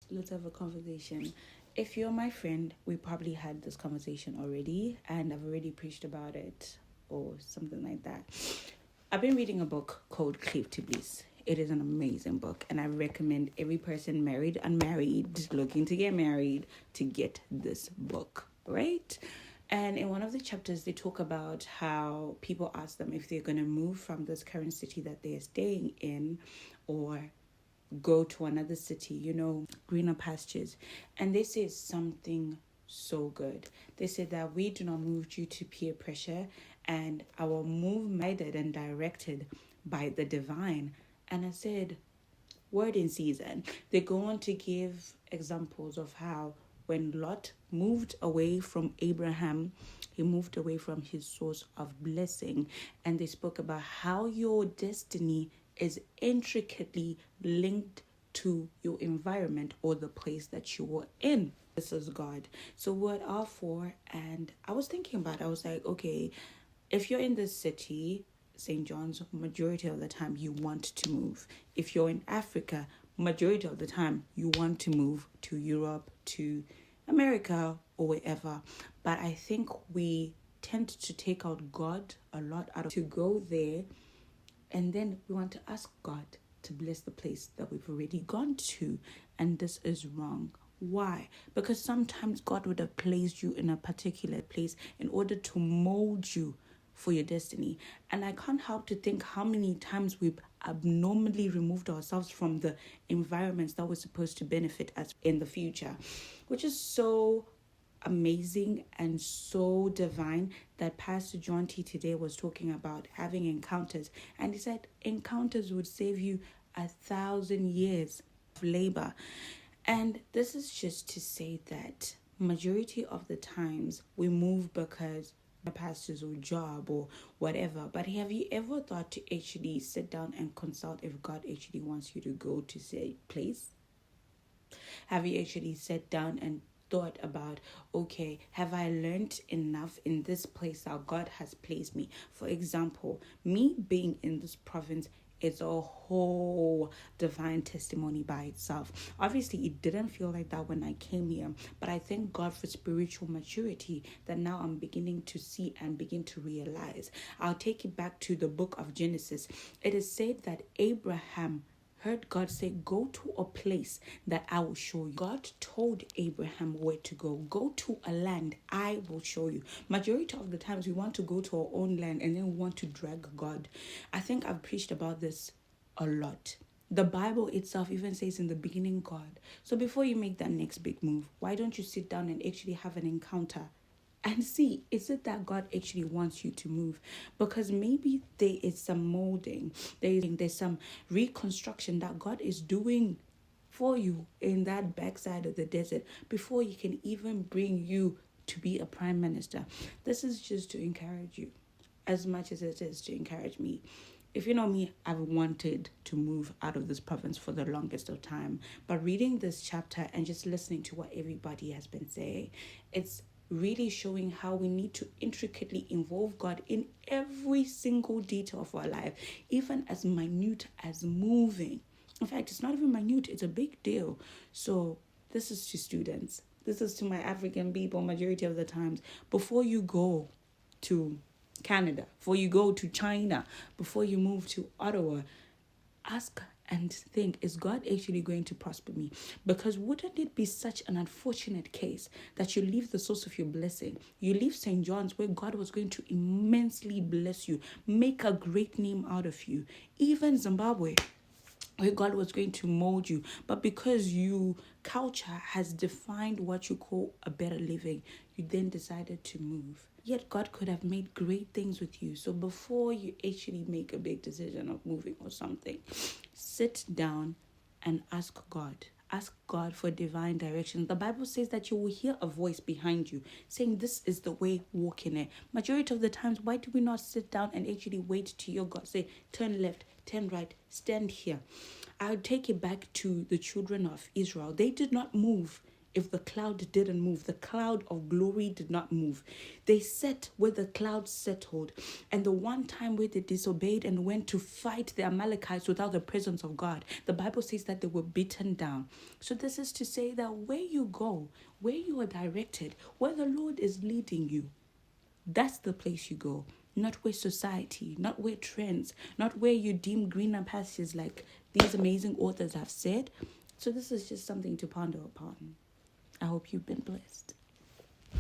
Let's have a conversation. If you're my friend, we probably had this conversation already, and I've already preached about it or something like that. I've been reading a book called Cleave to Bliss. It is an amazing book, and I recommend every person, married, unmarried, looking to get married, to get this book, right? And in one of the chapters, they talk about how people ask them if they're going to move from this current city that they're staying in or go to another city, greener pastures. And they say something so good. They said that we do not move due to peer pressure, and our move guided and directed by the divine. And I said, word in season. They go on to give examples of how when Lot moved away from Abraham, he moved away from his source of blessing. And they spoke about how your destiny is intricately linked to your environment or the place that you are in. This is God. So what are for? And I was thinking about it. I was like, okay, if you're in this city, St. John's, majority of the time you want to move. If you're in Africa, majority of the time you want to move to Europe, to America, or wherever. But I think we tend to take out God a lot out of to go there, and then we want to ask God to bless the place that we've already gone to. And this is wrong. Why? Because sometimes God would have placed you in a particular place in order to mold you for your destiny. And I can't help to think how many times we've abnormally removed ourselves from the environments that were supposed to benefit us in the future, which is so amazing and so divine that Pastor John T today was talking about having encounters. And he said encounters would save you 1,000 years of labor. And this is just to say that majority of the times we move because pastors or job or whatever. But have you ever thought to actually sit down and consult if God actually wants you to go to say place? Have you actually sat down and thought about, okay, have I learned enough in this place that God has placed me? For example, me being in this province, it's a whole divine testimony by itself. Obviously, it didn't feel like that when I came here, but I thank God for spiritual maturity that now I'm beginning to see and begin to realize. I'll take it back to the book of Genesis. It is said that Abraham heard God say, go to a place that I will show you. God told Abraham where to go. Go to a land I will show you. Majority of the times we want to go to our own land and then we want to drag God. I think I've preached about this a lot. The Bible itself even says in the beginning, God. So before you make that next big move, why don't you sit down and actually have an encounter and see, is it that God actually wants you to move? Because maybe there is some molding, there's some reconstruction that God is doing for you in that backside of the desert before He can even bring you to be a prime minister. This is just to encourage you as much as it is to encourage me. If you know me, I've wanted to move out of this province for the longest of time. But reading this chapter and just listening to what everybody has been saying, it's really showing how we need to intricately involve God in every single detail of our life, even as minute as moving. In fact, it's not even minute, it's a big deal. So this is to students. This is to my African people majority of the times. Before you go to Canada, before you go to China, before you move to Ottawa, ask and think, is God actually going to prosper me? Because wouldn't it be such an unfortunate case that you leave the source of your blessing, you leave St. John's where God was going to immensely bless you, make a great name out of you, even Zimbabwe where God was going to mold you, but because you culture has defined what you call a better living, you then decided to move. Yet God could have made great things with you. So before you actually make a big decision of moving or something, sit down and ask God. Ask God for divine direction. The Bible says that you will hear a voice behind you saying, this is the way, walk in it. Majority of the times, why do we not sit down and actually wait to hear God say, turn left, turn right, stand here? I would take it back to the children of Israel. They did not move if the cloud didn't move. The cloud of glory did not move. They sat where the cloud settled. And the one time where they disobeyed and went to fight the Amalekites without the presence of God, the Bible says that they were beaten down. So this is to say that where you go, where you are directed, where the Lord is leading you, that's the place you go. Not where society, not where trends, not where you deem greener pastures like these amazing authors have said. So this is just something to ponder upon. I hope you've been blessed.